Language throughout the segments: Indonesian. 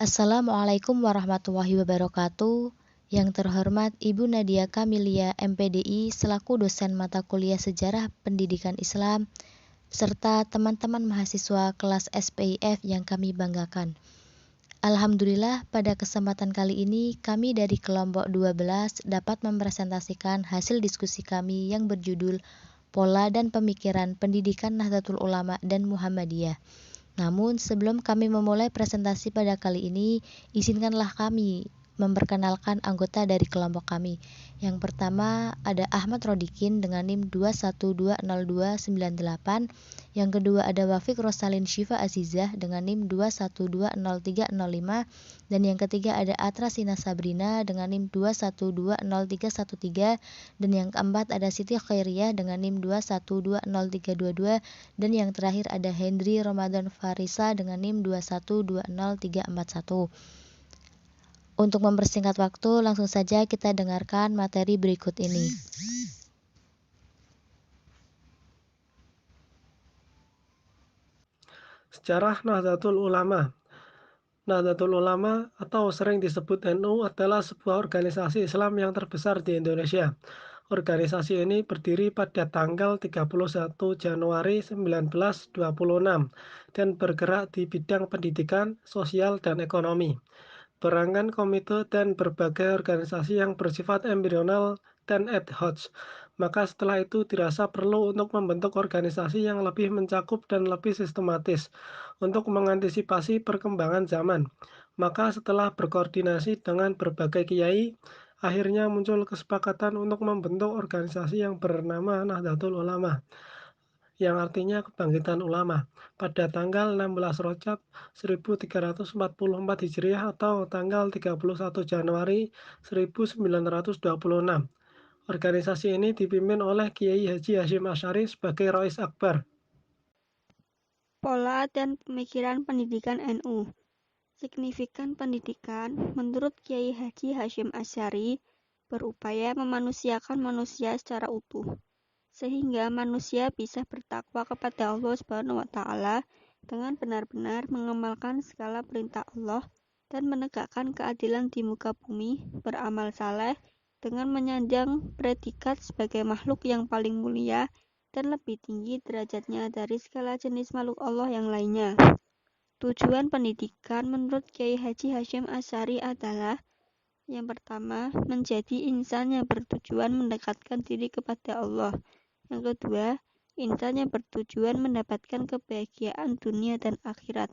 Assalamualaikum warahmatullahi wabarakatuh. Yang terhormat Ibu Nadia Kamilia MPDI selaku dosen mata kuliah Sejarah Pendidikan Islam, serta teman-teman mahasiswa kelas SPIF yang kami banggakan. Alhamdulillah pada kesempatan kali ini kami dari kelompok 12 dapat mempresentasikan hasil diskusi kami yang berjudul Pola dan Pemikiran Pendidikan Nahdlatul Ulama dan Muhammadiyah. Namun sebelum kami memulai presentasi pada kali ini, izinkanlah kami memperkenalkan anggota dari kelompok kami. Yang pertama ada Ahmad Rodikin dengan NIM 2120298. Yang kedua ada Wafik Rosalin Syifa Azizah dengan NIM 2120305. Dan yang ketiga ada Atra Sina Sabrina dengan NIM 2120313. Dan yang keempat ada Siti Khairiyah dengan NIM 2120322. Dan yang terakhir ada Hendri Ramadan Farisa dengan NIM 2120341. Untuk mempersingkat waktu, langsung saja kita dengarkan materi berikut ini. Sejarah Nahdlatul Ulama. Nahdlatul Ulama atau sering disebut NU adalah sebuah organisasi Islam yang terbesar di Indonesia. Organisasi ini berdiri pada tanggal 31 Januari 1926 dan bergerak di bidang pendidikan, sosial, dan ekonomi. Berangkat komite dan berbagai organisasi yang bersifat embrional dan ad hoc. Maka setelah itu dirasa perlu untuk membentuk organisasi yang lebih mencakup dan lebih sistematis untuk mengantisipasi perkembangan zaman. Maka setelah berkoordinasi dengan berbagai kiai, akhirnya muncul kesepakatan untuk membentuk organisasi yang bernama Nahdlatul Ulama, yang artinya kebangkitan ulama, pada tanggal 16 Rajab 1344 Hijriah atau tanggal 31 Januari 1926. Organisasi ini dipimpin oleh Kiai Haji Hasyim Asy'ari sebagai Rais Akbar. Pola dan pemikiran pendidikan NU. Signifikan pendidikan, menurut Kiai Haji Hasyim Asy'ari, berupaya memanusiakan manusia secara utuh, sehingga manusia bisa bertakwa kepada Allah SWT dengan benar-benar mengamalkan segala perintah Allah dan menegakkan keadilan di muka bumi, beramal saleh dengan menyanjang predikat sebagai makhluk yang paling mulia dan lebih tinggi derajatnya dari segala jenis makhluk Allah yang lainnya. Tujuan pendidikan menurut Kiai Haji Hasyim Asy'ari adalah yang pertama, menjadi insan yang bertujuan mendekatkan diri kepada Allah. Yang kedua, insan yang bertujuan mendapatkan kebahagiaan dunia dan akhirat.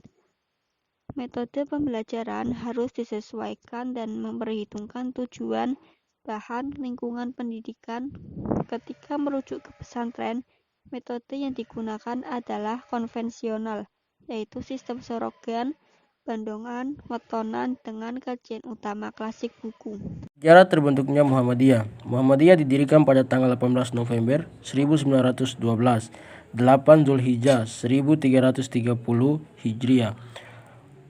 Metode pembelajaran harus disesuaikan dan memperhitungkan tujuan, bahan, lingkungan pendidikan. Ketika merujuk ke pesantren, metode yang digunakan adalah konvensional, yaitu sistem sorogan, bandongan, wetonan dengan kajian utama klasik buku. Sejarah terbentuknya Muhammadiyah. Muhammadiyah didirikan pada tanggal 18 November 1912, 8 Zulhijjah 1330 Hijriah,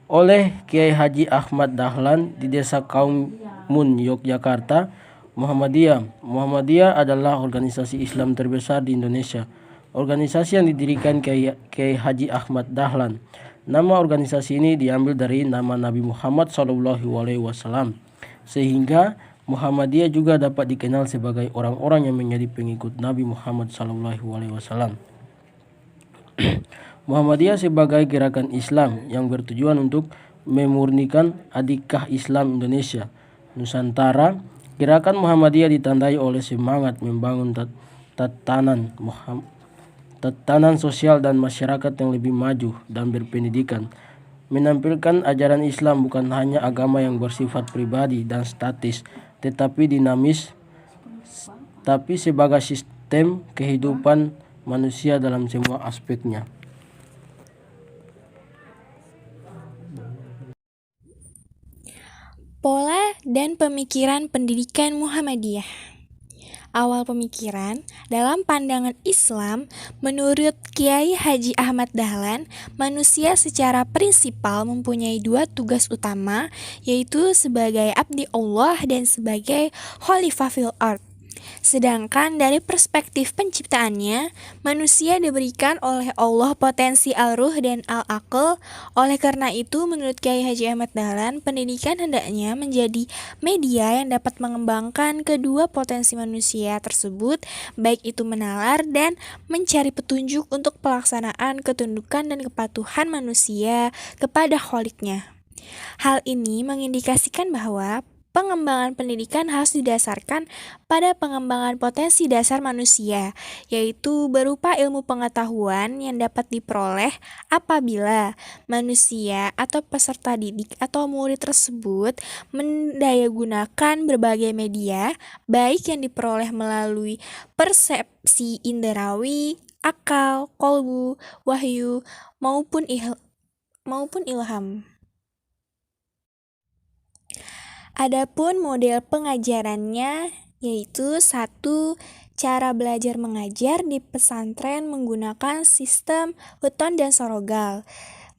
oleh Kiai Haji Ahmad Dahlan di Desa Kaumun, Yogyakarta. Muhammadiyah adalah organisasi Islam terbesar di Indonesia. Organisasi yang didirikan Kiai Haji Ahmad Dahlan. Nama organisasi ini diambil dari nama Nabi Muhammad SAW, sehingga Muhammadiyah juga dapat dikenal sebagai orang-orang yang menjadi pengikut Nabi Muhammad SAW. Muhammadiyah sebagai gerakan Islam yang bertujuan untuk memurnikan adikah Islam Indonesia Nusantara. Gerakan Muhammadiyah ditandai oleh semangat membangun tatanan sosial dan masyarakat yang lebih maju dan berpendidikan, menampilkan ajaran Islam bukan hanya agama yang bersifat pribadi dan statis, tetapi dinamis, tapi sebagai sistem kehidupan manusia dalam semua aspeknya. Pola dan pemikiran pendidikan Muhammadiyah. Awal pemikiran dalam pandangan Islam, menurut Kiai Haji Ahmad Dahlan, manusia secara prinsipal mempunyai dua tugas utama, yaitu sebagai abdi Allah dan sebagai khalifah fil ard. Sedangkan dari perspektif penciptaannya, manusia diberikan oleh Allah potensi al-ruh dan al-aql. Oleh karena itu, menurut Kiai Haji Ahmad Dahlan, pendidikan hendaknya menjadi media yang dapat mengembangkan kedua potensi manusia tersebut, baik itu menalar dan mencari petunjuk untuk pelaksanaan ketundukan dan kepatuhan manusia kepada Kholiknya. Hal ini mengindikasikan bahwa pengembangan pendidikan harus didasarkan pada pengembangan potensi dasar manusia, yaitu berupa ilmu pengetahuan yang dapat diperoleh apabila manusia atau peserta didik atau murid tersebut mendayagunakan berbagai media, baik yang diperoleh melalui persepsi inderawi, akal, kolbu, wahyu, maupun ilham. Adapun model pengajarannya yaitu 1. Cara belajar mengajar di pesantren menggunakan sistem weton dan sorogal.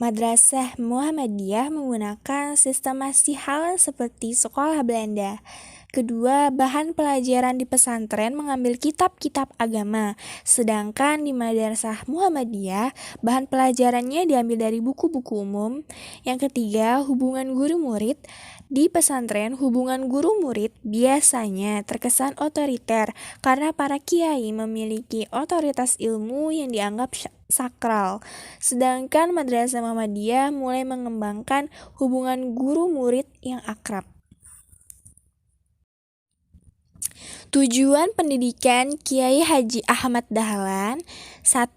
Madrasah Muhammadiyah menggunakan sistem masihalan seperti sekolah Belanda. Kedua, bahan pelajaran di pesantren mengambil kitab-kitab agama, sedangkan di Madrasah Muhammadiyah bahan pelajarannya diambil dari buku-buku umum. Yang ketiga, hubungan guru-murid. Di pesantren, hubungan guru-murid biasanya terkesan otoriter karena para kiai memiliki otoritas ilmu yang dianggap sakral. Sedangkan Madrasah Muhammadiyah mulai mengembangkan hubungan guru-murid yang akrab. Tujuan pendidikan Kiai Haji Ahmad Dahlan: 1.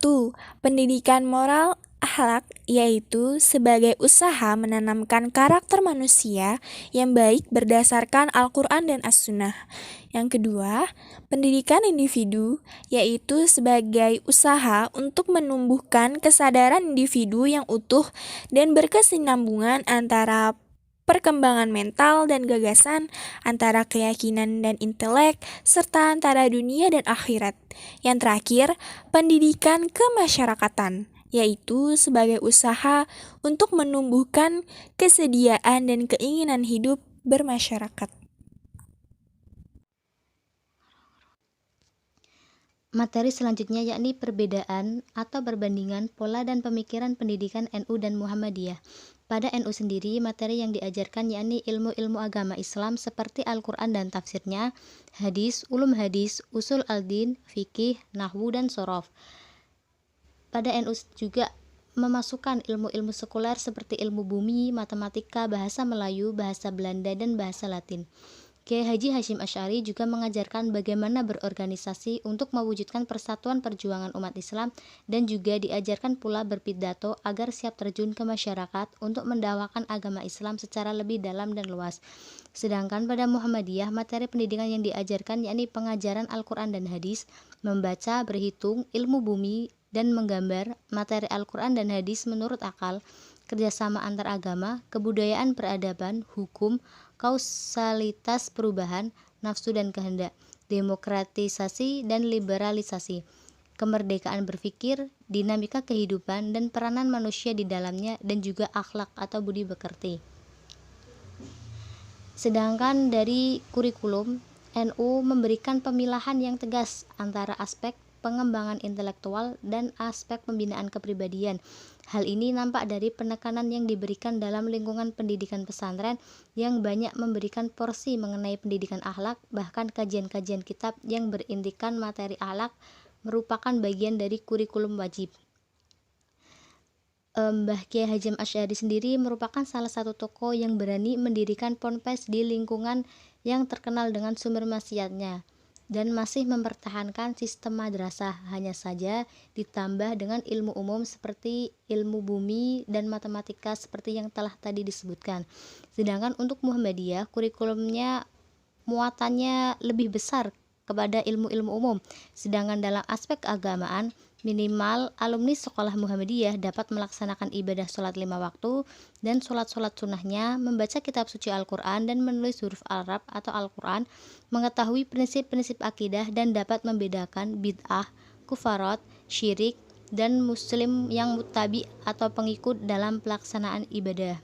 Pendidikan moral akhlak, yaitu sebagai usaha menanamkan karakter manusia yang baik berdasarkan Al-Quran dan As-Sunnah. Yang kedua, pendidikan individu, yaitu sebagai usaha untuk menumbuhkan kesadaran individu yang utuh dan berkesinambungan antara perkembangan mental dan gagasan, antara keyakinan dan intelek, serta antara dunia dan akhirat. Yang terakhir, pendidikan kemasyarakatan, yaitu sebagai usaha untuk menumbuhkan kesediaan dan keinginan hidup bermasyarakat. Materi selanjutnya yakni perbedaan atau perbandingan pola dan pemikiran pendidikan NU dan Muhammadiyah. Pada NU sendiri, materi yang diajarkan yakni ilmu-ilmu agama Islam seperti Al-Quran dan tafsirnya, hadis, ulum hadis, usul al-din, fikih, nahwu, dan sorof. Pada NU juga memasukkan ilmu-ilmu sekuler seperti ilmu bumi, matematika, bahasa Melayu, bahasa Belanda, dan bahasa Latin. Kiai Haji Hasyim Asy'ari juga mengajarkan bagaimana berorganisasi untuk mewujudkan persatuan perjuangan umat Islam dan juga diajarkan pula berpidato agar siap terjun ke masyarakat untuk mendakwakan agama Islam secara lebih dalam dan luas. Sedangkan pada Muhammadiyah, materi pendidikan yang diajarkan yakni pengajaran Al-Quran dan hadis, membaca, berhitung, ilmu bumi, dan menggambar, materi Al-Quran dan hadis menurut akal, kerjasama antar agama, kebudayaan peradaban, hukum, kausalitas perubahan, nafsu dan kehendak, demokratisasi dan liberalisasi, kemerdekaan berpikir, dinamika kehidupan, dan peranan manusia di dalamnya, dan juga akhlak atau budi pekerti. Sedangkan dari kurikulum, NU memberikan pemilahan yang tegas antara aspek pengembangan intelektual dan aspek pembinaan kepribadian. Hal ini nampak dari penekanan yang diberikan dalam lingkungan pendidikan pesantren yang banyak memberikan porsi mengenai pendidikan akhlak, bahkan kajian-kajian kitab yang berintikan materi akhlak merupakan bagian dari kurikulum wajib. Mbah Kiai Hasyim Asy'ari sendiri merupakan salah satu tokoh yang berani mendirikan ponpes di lingkungan yang terkenal dengan sumber maksiatnya dan masih mempertahankan sistem madrasah, hanya saja ditambah dengan ilmu umum seperti ilmu bumi dan matematika seperti yang telah tadi disebutkan. Sedangkan untuk Muhammadiyah, kurikulumnya muatannya lebih besar kepada ilmu-ilmu umum, sedangkan dalam aspek keagamaan, minimal alumni sekolah Muhammadiyah dapat melaksanakan ibadah sholat 5 waktu dan sholat-sholat sunnahnya, membaca kitab suci Al-Quran dan menulis huruf Arab atau Al-Quran, mengetahui prinsip-prinsip akidah dan dapat membedakan bid'ah, kufarat, syirik, dan muslim yang muttabi atau pengikut dalam pelaksanaan ibadah.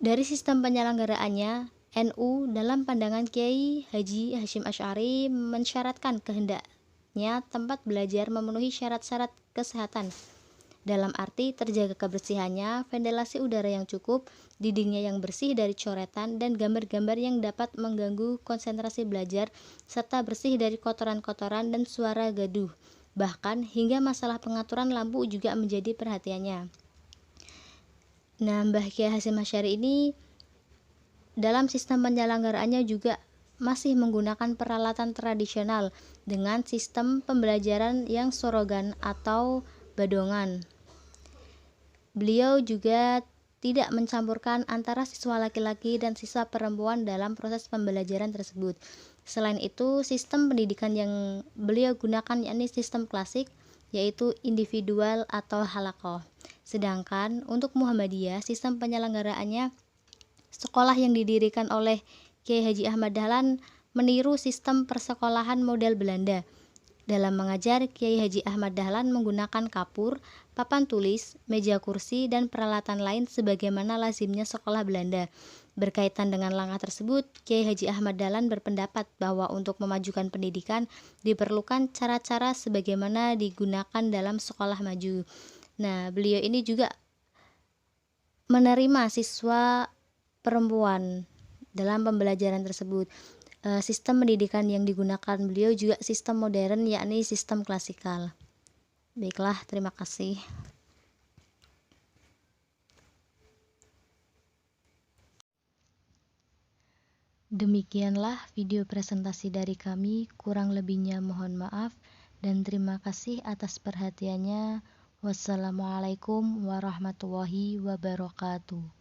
Dari sistem penyelenggaraannya, NU dalam pandangan Kiai Haji Hashim Asy'ari mensyaratkan kehendaknya tempat belajar memenuhi syarat-syarat kesehatan. Dalam arti terjaga kebersihannya, ventilasi udara yang cukup, dindingnya yang bersih dari coretan dan gambar-gambar yang dapat mengganggu konsentrasi belajar, serta bersih dari kotoran-kotoran dan suara gaduh. Bahkan hingga masalah pengaturan lampu juga menjadi perhatiannya. Nah, Mbah Kiai Hashim Asy'ari ini dalam sistem penyelenggaraannya juga masih menggunakan peralatan tradisional dengan sistem pembelajaran yang sorogan atau badongan. Beliau juga tidak mencampurkan antara siswa laki-laki dan siswa perempuan dalam proses pembelajaran tersebut. Selain itu, sistem pendidikan yang beliau gunakan yakni sistem klasik, yaitu individual atau halaqah. Sedangkan untuk Muhammadiyah, sistem penyelenggaraannya sekolah yang didirikan oleh Kiai Haji Ahmad Dahlan meniru sistem persekolahan model Belanda. Dalam mengajar, Kiai Haji Ahmad Dahlan menggunakan kapur, papan tulis, meja kursi, dan peralatan lain sebagaimana lazimnya sekolah Belanda. Berkaitan dengan langkah tersebut, Kiai Haji Ahmad Dahlan berpendapat bahwa untuk memajukan pendidikan diperlukan cara-cara sebagaimana digunakan dalam sekolah maju. Nah, beliau ini juga menerima siswa perempuan dalam pembelajaran tersebut. Sistem pendidikan yang digunakan beliau juga sistem modern, yakni sistem klasikal. Baiklah, terima kasih. Demikianlah video presentasi dari kami, kurang lebihnya mohon maaf dan terima kasih atas perhatiannya. Wassalamualaikum warahmatullahi wabarakatuh.